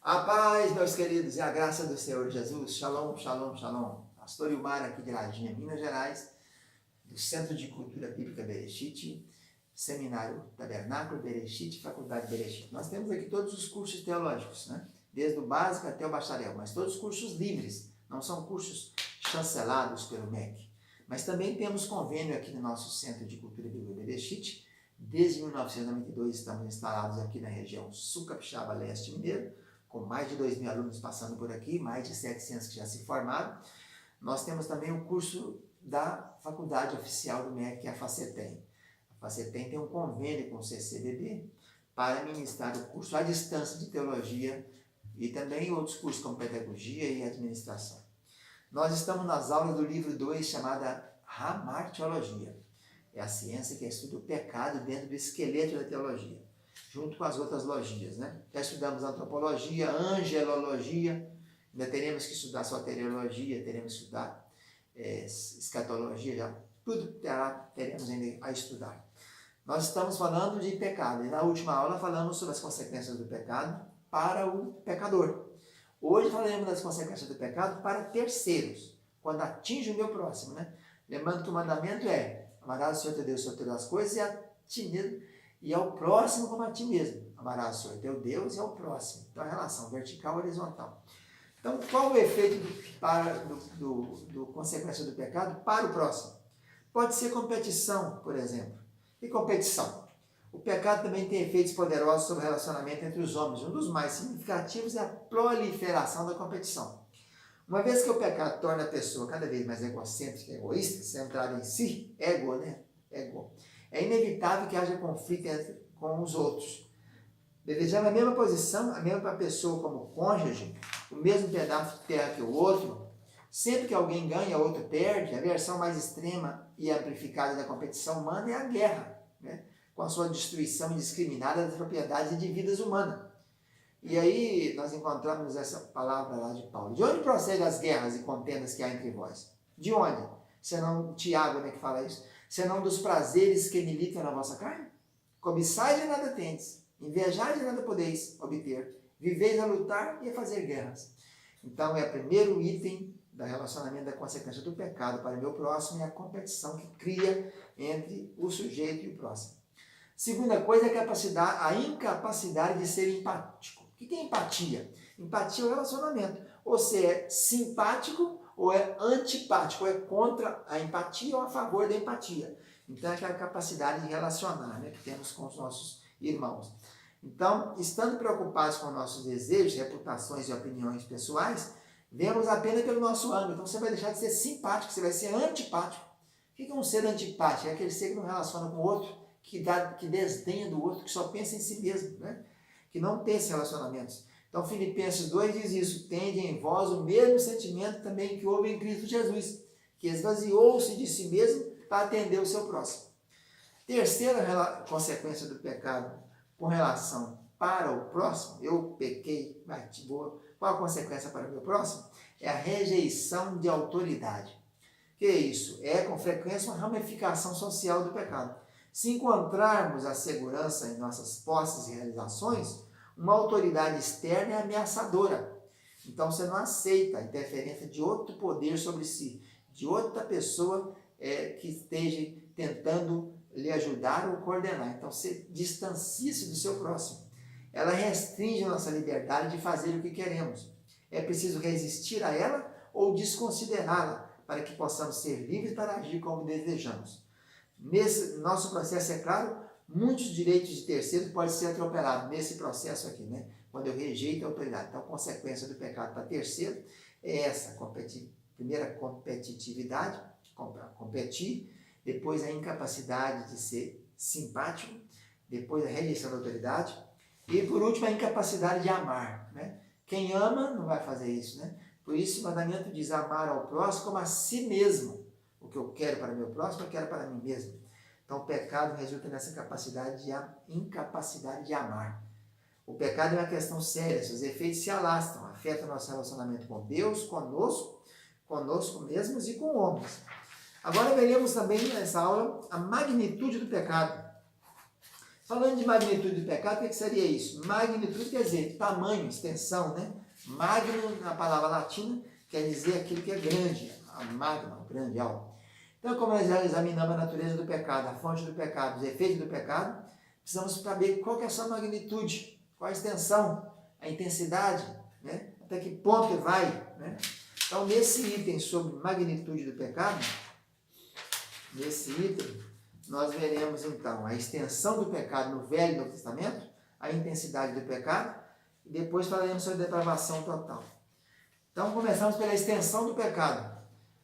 A paz, meus queridos, e a graça do Senhor Jesus. Shalom, shalom, shalom. Pastor Ilmar aqui de Lajinha, Minas Gerais, do Centro de Cultura Bíblica Bereshit, Seminário Tabernáculo Bereshit, Faculdade Bereshit. Nós temos aqui todos os cursos teológicos, né? Desde o básico até o bacharel, mas todos os cursos livres, não são cursos chancelados pelo MEC. Mas também temos convênio aqui no nosso Centro de Cultura Bíblica Bereshit. Desde 1992 estamos instalados aqui na região Sul Capixaba, Leste Mineiro, com mais de 2.000 alunos passando por aqui, mais de 700 que já se formaram. Nós temos também o curso da faculdade oficial do MEC, que é a FACETEM. A FACETEM tem um convênio com o CCBB para ministrar o curso à distância de teologia e também outros cursos como pedagogia e administração. Nós estamos nas aulas do livro 2, chamada Hamartiologia. É a ciência que estuda o pecado dentro do esqueleto da teologia, junto com as outras logias, né? Já estudamos antropologia, angelologia, ainda teremos que estudar soteriologia, teremos que estudar escatologia, já tudo teremos ainda a estudar. Nós estamos falando de pecado, e na última aula falamos sobre as consequências do pecado para o pecador. Hoje falaremos das consequências do pecado para terceiros, quando atinge o meu próximo, né? Lembrando que o mandamento é: amarás o Senhor teu Deus sobre todas as coisas e a ti mesmo, e ao próximo como a ti mesmo. Amarás o Senhor teu Deus e ao próximo. Então, a relação vertical e horizontal. Então, qual o efeito do consequência do pecado para o próximo? Pode ser competição, por exemplo. E competição? O pecado também tem efeitos poderosos sobre o relacionamento entre os homens. Um dos mais significativos é a proliferação da competição. Uma vez que o pecado torna a pessoa cada vez mais egocêntrica, egoísta, centrada em si, ego, né? Ego. É inevitável que haja conflito com os outros. Desejando a mesma posição, a mesma pessoa como cônjuge, o mesmo pedaço de terra que o outro, sempre que alguém ganha, o outro perde. A versão mais extrema e amplificada da competição humana é a guerra, né? Com a sua destruição indiscriminada das propriedades e de vidas humanas. E aí nós encontramos essa palavra lá de Paulo. De onde procedem as guerras e contendas que há entre vós? De onde? Senão, Tiago, né, que fala isso. Senão dos prazeres que militam na vossa carne? Cobiçais e nada tendes, invejais e nada podeis obter, viveis a lutar e a fazer guerras. Então é o primeiro item do relacionamento da consequência do pecado para o meu próximo, é a competição que cria entre o sujeito e o próximo. Segunda coisa é a incapacidade de ser empático. O que é empatia? Empatia é o relacionamento. Ou você é simpático ou é antipático, ou é contra a empatia ou a favor da empatia. Então é aquela capacidade de relacionar, né, que temos com os nossos irmãos. Então, estando preocupados com nossos desejos, reputações e opiniões pessoais, vemos apenas pelo nosso ângulo. Então você vai deixar de ser simpático, você vai ser antipático. O que é um ser antipático? É aquele ser que não relaciona com o outro, que desdenha do outro, que só pensa em si mesmo, né? Que não tem esses relacionamentos. Então, Filipenses 2 diz isso: tende em vós o mesmo sentimento também que houve em Cristo Jesus, que esvaziou-se de si mesmo para atender o seu próximo. Terceira consequência do pecado com relação para o próximo, eu pequei, qual a consequência para o meu próximo? É a rejeição de autoridade. Que é isso? É com frequência uma ramificação social do pecado. Se encontrarmos a segurança em nossas posses e realizações, uma autoridade externa é ameaçadora. Então você não aceita a interferência de outro poder sobre si, de outra pessoa que esteja tentando lhe ajudar ou coordenar. Então você distancia-se do seu próximo. Ela restringe a nossa liberdade de fazer o que queremos. É preciso resistir a ela ou desconsiderá-la para que possamos ser livres para agir como desejamos. Nesse nosso processo, é claro, muitos direitos de terceiros podem ser atropelados nesse processo aqui, né? Quando eu rejeito a autoridade. Então, a consequência do pecado para terceiro é essa: primeira, competitividade, competir, depois a incapacidade de ser simpático, depois a rejeição da autoridade e, por último, a incapacidade de amar, né? Quem ama não vai fazer isso, né? Por isso, o mandamento diz: amar ao próximo como a si mesmo. O que eu quero para o meu próximo, eu quero para mim mesmo. Então, o pecado resulta nessa incapacidade de amar. O pecado é uma questão séria, seus efeitos se alastram, afetam o nosso relacionamento com Deus, conosco mesmos e com homens. Agora veremos também nessa aula a magnitude do pecado. Falando de magnitude do pecado, o que seria isso? Magnitude quer dizer tamanho, extensão, né? Magnum, na palavra latina, quer dizer aquilo que é grande, a magna, grande, algo. Então, como nós já examinamos a natureza do pecado, a fonte do pecado, os efeitos do pecado, precisamos saber qual que é a sua magnitude, qual a extensão, a intensidade, né? Até que ponto que vai, né? Então, nesse item sobre magnitude do pecado, nesse item, nós veremos então a extensão do pecado no Velho e Novo Testamento, a intensidade do pecado, e depois falaremos sobre a depravação total. Então, começamos pela extensão do pecado.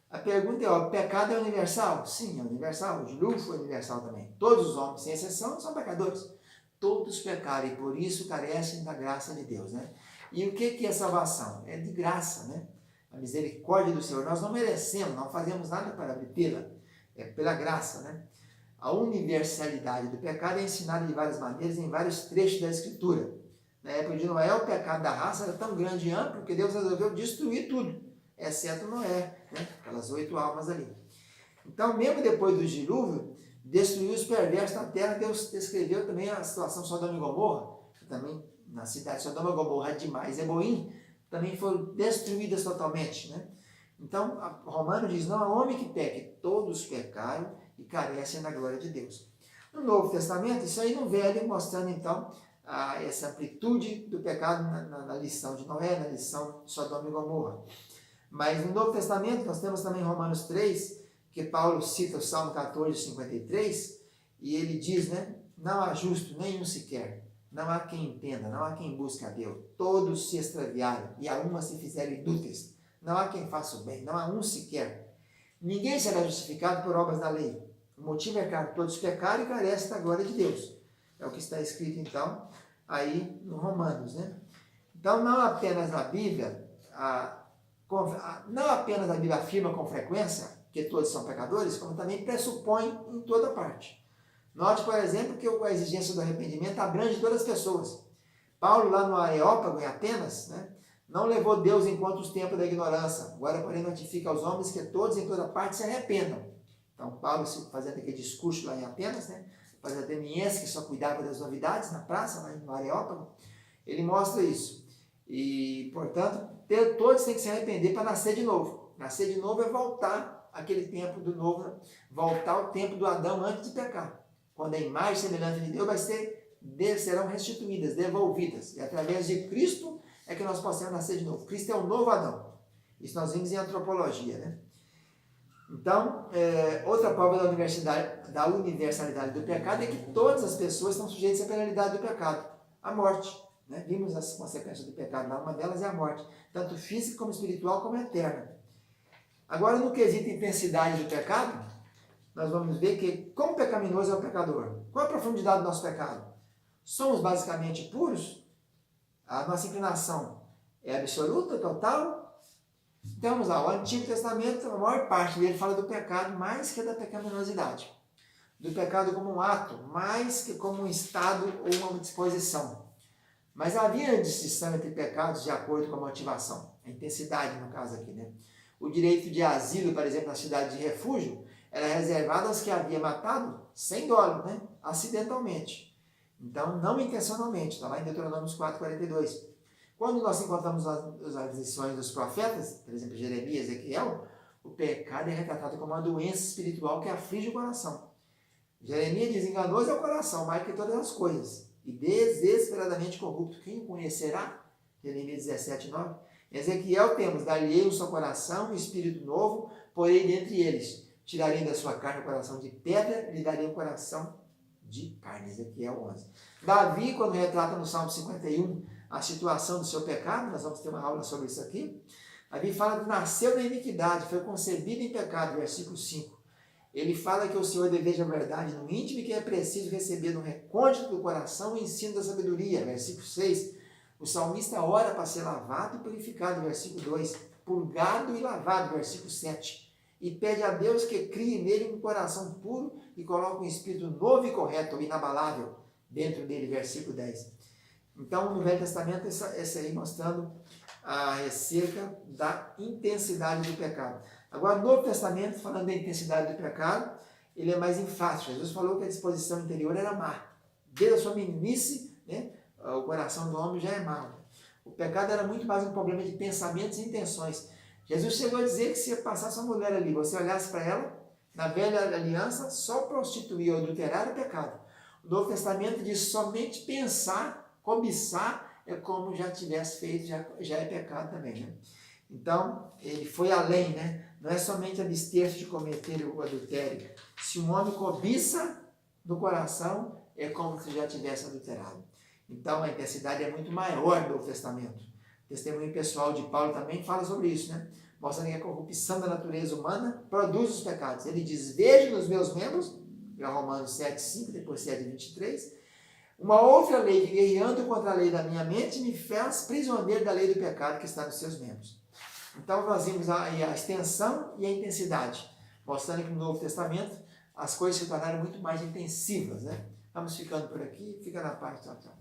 A pergunta é, ó, o pecado é universal? Sim, é universal. O dilúvio foi universal também. Todos os homens, sem exceção, são pecadores. Todos pecaram e por isso carecem da graça de Deus, né? E o que é salvação? É de graça, né? A misericórdia do Senhor. Nós não merecemos, não fazemos nada para obtê-la. É pela graça, né? A universalidade do pecado é ensinada de várias maneiras em vários trechos da Escritura. Na época de Noé, o pecado da raça era tão grande e amplo que Deus resolveu destruir tudo, exceto Noé, né? Aquelas 8 almas ali. Então, mesmo depois do dilúvio, destruiu os perversos da terra. Deus descreveu também a situação de Sodoma e Gomorra, que também na cidade de Sodoma e Gomorra demais Zeboim, também foram destruídas totalmente, né? Então, Romano diz, não há homem que peque, todos pecaram e carecem da glória de Deus. No Novo Testamento, isso aí no Velho, mostrando então essa amplitude do pecado na lição de Noé, na lição de Sodoma e Gomorra. Mas no Novo Testamento, nós temos também Romanos 3, que Paulo cita o Salmo 14, 53, e ele diz, né, não há justo nenhum sequer, não há quem entenda, não há quem busque a Deus, todos se extraviaram e a uma se fizeram inúteis. Não há quem faça o bem, não há um sequer. Ninguém será justificado por obras da lei. O motivo é que todos pecaram e carecem da glória de Deus. É o que está escrito, então, aí no Romanos, né? Então, não apenas a Bíblia afirma com frequência que todos são pecadores, como também pressupõe em toda parte. Note, por exemplo, que a exigência do arrependimento abrange todas as pessoas. Paulo, lá no Areópago, em Atenas, né? Não levou Deus enquanto os tempos da ignorância. Agora, porém, notifica aos homens que todos em toda parte se arrependam. Então, Paulo, fazendo aquele discurso lá em Atenas, né? Para os atenienses que só cuidavam das novidades na praça, lá no Areópago, ele mostra isso. E, portanto, todos têm que se arrepender para nascer de novo. Nascer de novo é voltar àquele tempo do novo, voltar ao tempo do Adão antes de pecar. Quando a imagem semelhante de Deus serão restituídas, devolvidas. E através de Cristo é que nós possamos nascer de novo. Cristo é o novo Adão. Isso nós vimos em antropologia, né? Então, outra prova da universalidade do pecado é que todas as pessoas estão sujeitas à penalidade do pecado, a morte, né? Vimos as consequências do pecado, uma delas é a morte, tanto física como espiritual como eterna. Agora, no quesito intensidade do pecado, nós vamos ver que quão pecaminoso é o pecador. Qual a profundidade do nosso pecado? Somos basicamente puros? A nossa inclinação é absoluta, total? Então vamos lá, o Antigo Testamento, a maior parte dele fala do pecado mais que da pecaminosidade. Do pecado como um ato, mais que como um estado ou uma disposição. Mas havia distinção entre pecados de acordo com a motivação, a intensidade no caso aqui, né? O direito de asilo, por exemplo, na cidade de refúgio, era reservado aos que havia matado sem dolo, né? Acidentalmente. Então, não intencionalmente, está lá em Deuteronômio 4:42. Quando nós encontramos as lições dos profetas, por exemplo, Jeremias e Ezequiel, o pecado é retratado como uma doença espiritual que aflige o coração. Jeremias diz, enganoso é o coração, mais que todas as coisas, e desesperadamente corrupto. Quem o conhecerá? Jeremias 17:9. Em Ezequiel temos, dar-lhe-ei o seu coração, um espírito novo, porém dentre eles, tirarei da sua carne o coração de pedra, lhe darei um coração de carne, Ezequiel 11. Davi, quando retrata no Salmo 51 a situação do seu pecado, nós vamos ter uma aula sobre isso aqui, Davi fala que nasceu na iniquidade, foi concebido em pecado, versículo 5. Ele fala que o Senhor deseja a verdade no íntimo e que é preciso receber no recôndito do coração o ensino da sabedoria, versículo 6. O salmista ora para ser lavado e purificado, versículo 2. Purgado e lavado, versículo 7. E pede a Deus que crie nele um coração puro e coloque um espírito novo e correto, ou inabalável, dentro dele, versículo 10. Então, no Velho Testamento, essa aí mostrando acerca da intensidade do pecado. Agora, no Novo Testamento, falando da intensidade do pecado, ele é mais enfático. Jesus falou que a disposição interior era má. Desde a sua meninice, né, o coração do homem já é mau. O pecado era muito mais um problema de pensamentos e intenções. Jesus chegou a dizer que se passasse uma mulher ali, você olhasse para ela, na velha aliança, só prostituir ou adulterar era pecado. O Novo Testamento diz somente pensar, cobiçar, é como já tivesse feito, já é pecado também, né? Então, ele foi além, né? Não é somente abster-se de cometer o adultério. Se um homem cobiça no coração, é como se já tivesse adulterado. Então, a intensidade é muito maior do Novo Testamento. O testemunho pessoal de Paulo também fala sobre isso, né? Mostrando que a corrupção da natureza humana produz os pecados. Ele diz, vejo nos meus membros, Romanos 7,5, depois 7,23, uma outra lei que, guerreando contra a lei da minha mente, me fez prisioneiro da lei do pecado que está nos seus membros. Então, nós vimos a extensão e a intensidade, mostrando que no Novo Testamento as coisas se tornaram muito mais intensivas, né? Vamos ficando por aqui, fica na paz, tchau, tchau.